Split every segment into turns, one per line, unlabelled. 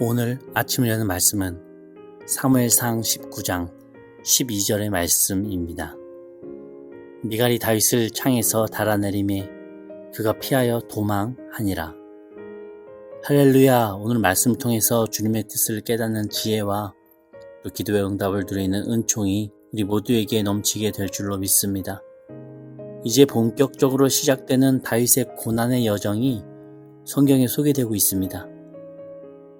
오늘 아침을 여는 말씀은 사무엘상 19장 12절의 말씀입니다. 미갈이 다윗을 창에서 달아내리매 그가 피하여 도망하니라. 할렐루야. 오늘 말씀을 통해서 주님의 뜻을 깨닫는 지혜와 또 기도의 응답을 누리는 은총이 우리 모두에게 넘치게 될 줄로 믿습니다. 이제 본격적으로 시작되는 다윗의 고난의 여정이 성경에 소개되고 있습니다.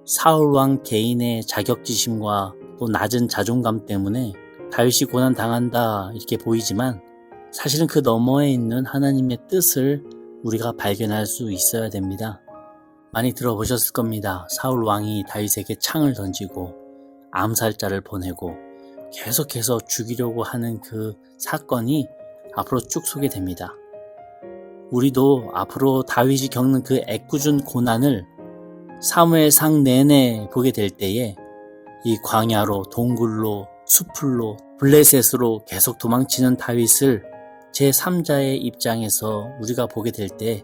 사울왕 개인의 자격지심과 또 낮은 자존감 때문에 다윗이 고난당한다 이렇게 보이지만 사실은 그 너머에 있는 하나님의 뜻을 우리가 발견할 수 있어야 됩니다. 많이 들어보셨을 겁니다. 사울왕이 다윗에게 창을 던지고 암살자를 보내고 계속해서 죽이려고 하는 그 사건이 앞으로 쭉 소개됩니다. 우리도 앞으로 다윗이 겪는 그 애꿎은 고난을 사무엘상 내내 보게 될 때에 이 광야로 동굴로 수풀로 블레셋으로 계속 도망치는 다윗을 제3자의 입장에서 우리가 보게 될 때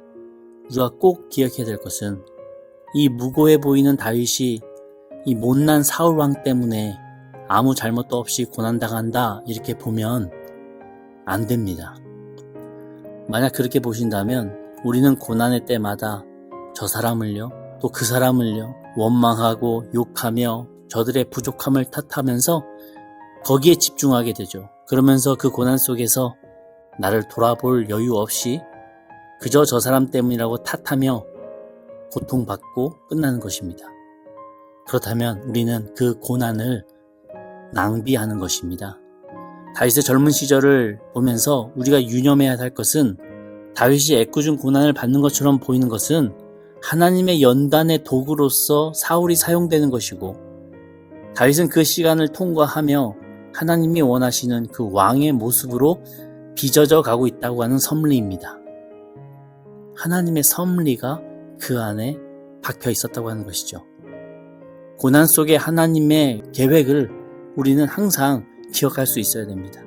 우리가 꼭 기억해야 될 것은 이 무고해 보이는 다윗이 이 못난 사울왕 때문에 아무 잘못도 없이 고난당한다 이렇게 보면 안 됩니다. 만약 그렇게 보신다면 우리는 고난의 때마다 저 사람을요 또 그 사람을요 원망하고 욕하며 저들의 부족함을 탓하면서 거기에 집중하게 되죠. 그러면서 그 고난 속에서 나를 돌아볼 여유 없이 그저 저 사람 때문이라고 탓하며 고통받고 끝나는 것입니다. 그렇다면 우리는 그 고난을 낭비하는 것입니다. 다윗의 젊은 시절을 보면서 우리가 유념해야 할 것은 다윗이 애꿎은 고난을 받는 것처럼 보이는 것은 하나님의 연단의 도구로서 사울이 사용되는 것이고 다윗은 그 시간을 통과하며 하나님이 원하시는 그 왕의 모습으로 빚어져 가고 있다고 하는 섭리입니다. 하나님의 섭리가 그 안에 박혀 있었다고 하는 것이죠. 고난 속에 하나님의 계획을 우리는 항상 기억할 수 있어야 됩니다.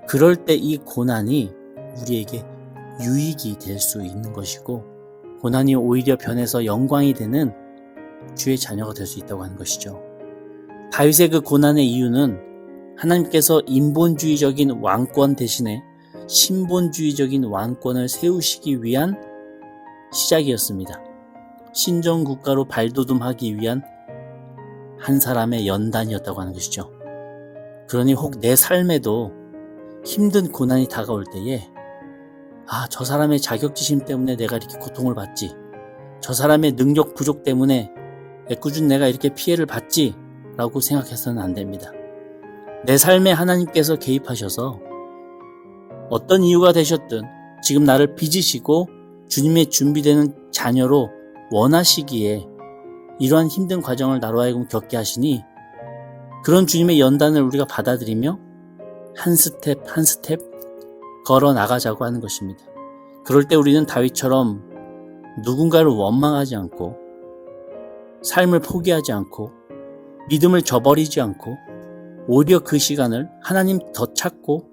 그럴 때 이 고난이 우리에게 유익이 될 수 있는 것이고 고난이 오히려 변해서 영광이 되는 주의 자녀가 될 수 있다고 하는 것이죠. 다윗의 그 고난의 이유는 하나님께서 인본주의적인 왕권 대신에 신본주의적인 왕권을 세우시기 위한 시작이었습니다. 신정국가로 발돋움하기 위한 한 사람의 연단이었다고 하는 것이죠. 그러니 혹 내 삶에도 힘든 고난이 다가올 때에 저 사람의 자격지심 때문에 내가 이렇게 고통을 받지. 저 사람의 능력 부족 때문에 애꿎은 내가 이렇게 피해를 받지 라고 생각해서는 안 됩니다. 내 삶에 하나님께서 개입하셔서 어떤 이유가 되셨든 지금 나를 빚으시고 주님의 준비되는 자녀로 원하시기에 이러한 힘든 과정을 나로 하여금 겪게 하시니 그런 주님의 연단을 우리가 받아들이며 한 스텝 한 스텝 걸어 나가자고 하는 것입니다. 그럴 때 우리는 다윗처럼 누군가를 원망하지 않고 삶을 포기하지 않고 믿음을 저버리지 않고 오히려 그 시간을 하나님 더 찾고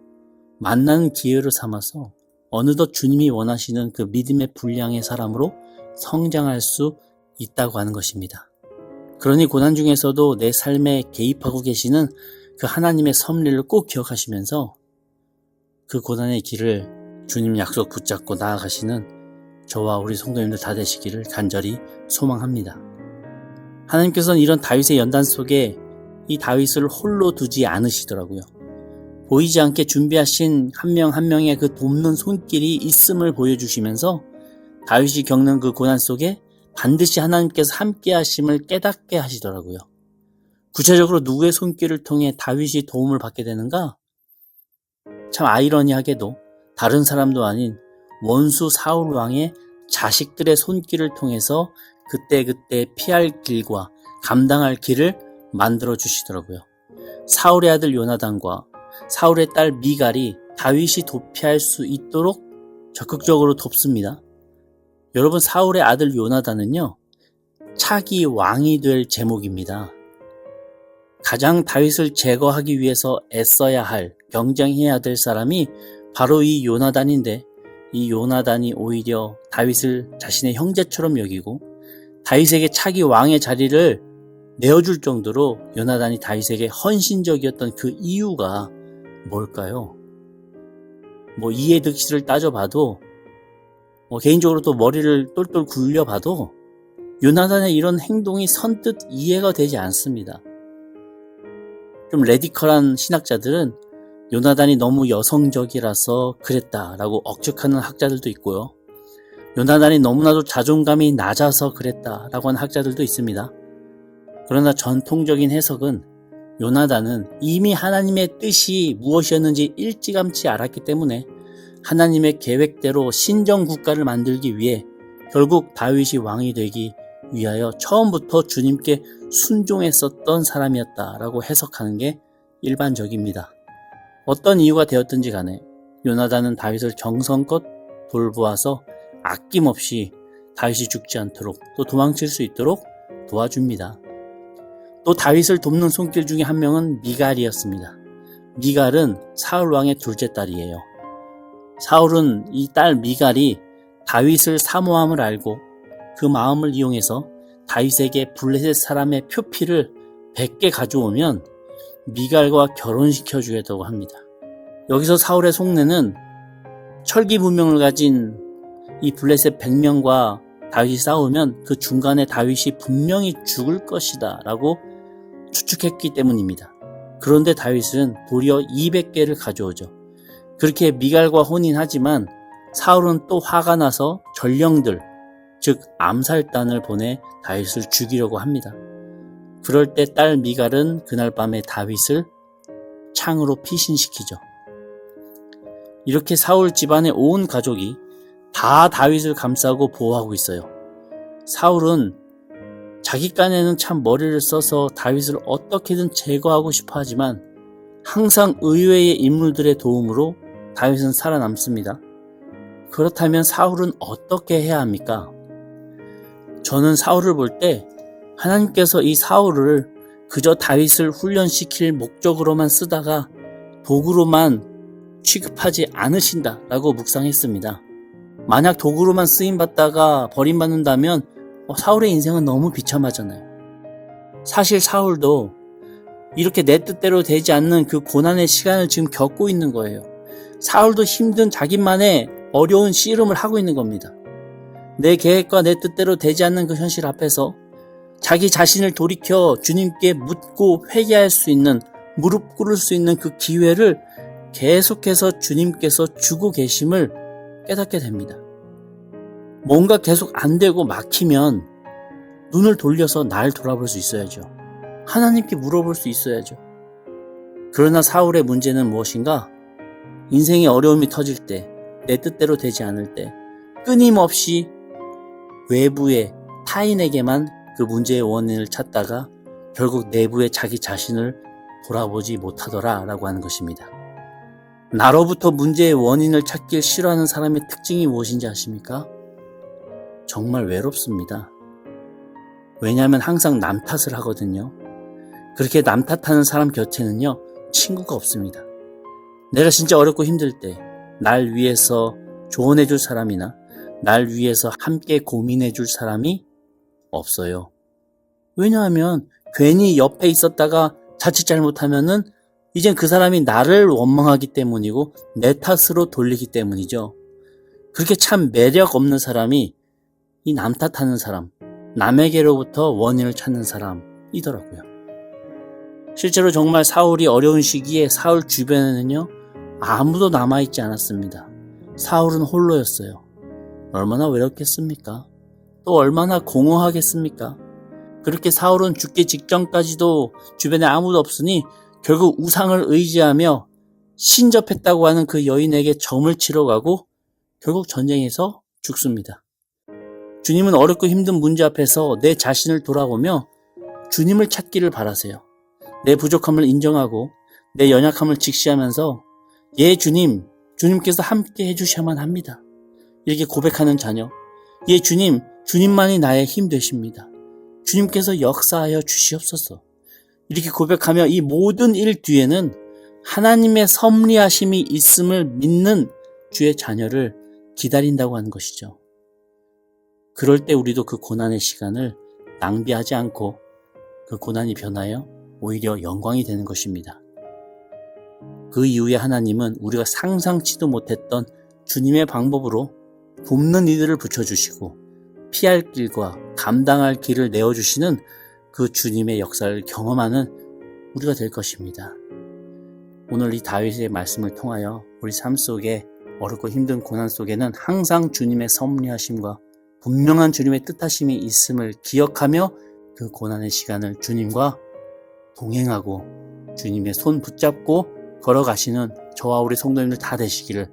만나는 기회로 삼아서 어느덧 주님이 원하시는 그 믿음의 분량의 사람으로 성장할 수 있다고 하는 것입니다. 그러니 고난 중에서도 내 삶에 개입하고 계시는 그 하나님의 섭리를 꼭 기억하시면서 그 고난의 길을 주님 약속 붙잡고 나아가시는 저와 우리 성도님들 다 되시기를 간절히 소망합니다. 하나님께서는 이런 다윗의 연단 속에 이 다윗을 홀로 두지 않으시더라고요. 보이지 않게 준비하신 한 명 한 명의 그 돕는 손길이 있음을 보여주시면서 다윗이 겪는 그 고난 속에 반드시 하나님께서 함께 하심을 깨닫게 하시더라고요. 구체적으로 누구의 손길을 통해 다윗이 도움을 받게 되는가? 참 아이러니하게도 다른 사람도 아닌 원수 사울 왕의 자식들의 손길을 통해서 그때그때 피할 길과 감당할 길을 만들어 주시더라고요. 사울의 아들 요나단과 사울의 딸 미갈이 다윗이 도피할 수 있도록 적극적으로 돕습니다. 여러분, 사울의 아들 요나단은요, 차기 왕이 될 제목입니다. 가장 다윗을 제거하기 위해서 애써야 할, 경쟁해야 될 사람이 바로 이 요나단인데 이 요나단이 오히려 다윗을 자신의 형제처럼 여기고 다윗에게 차기 왕의 자리를 내어줄 정도로 요나단이 다윗에게 헌신적이었던 그 이유가 뭘까요? 이해 득실을 따져봐도 개인적으로 또 머리를 똘똘 굴려봐도 요나단의 이런 행동이 선뜻 이해가 되지 않습니다. 좀 레디컬한 신학자들은 요나단이 너무 여성적이라서 그랬다라고 억측하는 학자들도 있고요. 요나단이 너무나도 자존감이 낮아서 그랬다라고 하는 학자들도 있습니다. 그러나 전통적인 해석은 요나단은 이미 하나님의 뜻이 무엇이었는지 일찌감치 알았기 때문에 하나님의 계획대로 신정국가를 만들기 위해 결국 다윗이 왕이 되기 위하여 처음부터 주님께 순종했었던 사람이었다라고 해석하는 게 일반적입니다. 어떤 이유가 되었든지 간에 요나단은 다윗을 정성껏 돌보아서 아낌없이 다윗이 죽지 않도록 또 도망칠 수 있도록 도와줍니다. 또 다윗을 돕는 손길 중에 한 명은 미갈이었습니다. 미갈은 사울 왕의 둘째 딸이에요. 사울은 이 딸 미갈이 다윗을 사모함을 알고 그 마음을 이용해서 다윗에게 블레셋 사람의 표피를 100개 가져오면 미갈과 결혼시켜 주겠다고 합니다. 여기서 사울의 속내는 철기문명을 가진 이 블레셋 100명과 다윗이 싸우면 그 중간에 다윗이 분명히 죽을 것이다 라고 추측했기 때문입니다. 그런데 다윗은 도리어 200개를 가져오죠. 그렇게 미갈과 혼인하지만 사울은 또 화가 나서 전령들, 즉 암살단을 보내 다윗을 죽이려고 합니다. 그럴 때 딸 미갈은 그날 밤에 다윗을 창으로 피신시키죠. 이렇게 사울 집안의 온 가족이 다 다윗을 감싸고 보호하고 있어요. 사울은 자기 깐에는 참 머리를 써서 다윗을 어떻게든 제거하고 싶어 하지만 항상 의외의 인물들의 도움으로 다윗은 살아남습니다. 그렇다면 사울은 어떻게 해야 합니까? 저는 사울을 볼 때 하나님께서 이 사울을 그저 다윗을 훈련시킬 목적으로만 쓰다가 도구로만 취급하지 않으신다라고 묵상했습니다. 만약 도구로만 쓰임받다가 버림받는다면 사울의 인생은 너무 비참하잖아요. 사실 사울도 이렇게 내 뜻대로 되지 않는 그 고난의 시간을 지금 겪고 있는 거예요. 사울도 힘든 자기만의 어려운 씨름을 하고 있는 겁니다. 내 계획과 내 뜻대로 되지 않는 그 현실 앞에서 자기 자신을 돌이켜 주님께 묻고 회개할 수 있는, 무릎 꿇을 수 있는 그 기회를 계속해서 주님께서 주고 계심을 깨닫게 됩니다. 뭔가 계속 안 되고 막히면 눈을 돌려서 날 돌아볼 수 있어야죠. 하나님께 물어볼 수 있어야죠. 그러나 사울의 문제는 무엇인가? 인생의 어려움이 터질 때, 내 뜻대로 되지 않을 때 끊임없이 외부의 타인에게만 그 문제의 원인을 찾다가 결국 내부의 자기 자신을 돌아보지 못하더라라고 하는 것입니다. 나로부터 문제의 원인을 찾길 싫어하는 사람의 특징이 무엇인지 아십니까? 정말 외롭습니다. 왜냐하면 항상 남 탓을 하거든요. 그렇게 남 탓하는 사람 곁에는요, 친구가 없습니다. 내가 진짜 어렵고 힘들 때 날 위해서 조언해줄 사람이나 날 위해서 함께 고민해줄 사람이 없어요. 왜냐하면 괜히 옆에 있었다가 자칫 잘못하면은 이젠 그 사람이 나를 원망하기 때문이고 내 탓으로 돌리기 때문이죠. 그렇게 참 매력 없는 사람이 이 남 탓하는 사람, 남에게로부터 원인을 찾는 사람이더라고요. 실제로 정말 사울이 어려운 시기에 사울 주변에는요, 아무도 남아있지 않았습니다. 사울은 홀로였어요. 얼마나 외롭겠습니까? 또 얼마나 공허하겠습니까? 그렇게 사울은 죽기 직전까지도 주변에 아무도 없으니 결국 우상을 의지하며 신접했다고 하는 그 여인에게 점을 치러 가고 결국 전쟁에서 죽습니다. 주님은 어렵고 힘든 문제 앞에서 내 자신을 돌아보며 주님을 찾기를 바라세요. 내 부족함을 인정하고 내 연약함을 직시하면서 예 주님, 주님께서 함께 해주셔야만 합니다. 이렇게 고백하는 자녀. 예 주님, 주님만이 나의 힘 되십니다. 주님께서 역사하여 주시옵소서. 이렇게 고백하며 이 모든 일 뒤에는 하나님의 섭리하심이 있음을 믿는 주의 자녀를 기다린다고 하는 것이죠. 그럴 때 우리도 그 고난의 시간을 낭비하지 않고 그 고난이 변하여 오히려 영광이 되는 것입니다. 그 이후에 하나님은 우리가 상상치도 못했던 주님의 방법으로 돕는 이들을 붙여주시고 피할 길과 감당할 길을 내어주시는 그 주님의 역사를 경험하는 우리가 될 것입니다. 오늘 이 다윗의 말씀을 통하여 우리 삶 속에 어렵고 힘든 고난 속에는 항상 주님의 섭리하심과 분명한 주님의 뜻하심이 있음을 기억하며 그 고난의 시간을 주님과 동행하고 주님의 손 붙잡고 걸어가시는 저와 우리 성도님들 다 되시기를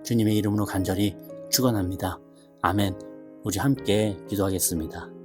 주님의 이름으로 간절히 축원합니다. 아멘. 우리 함께 기도하겠습니다.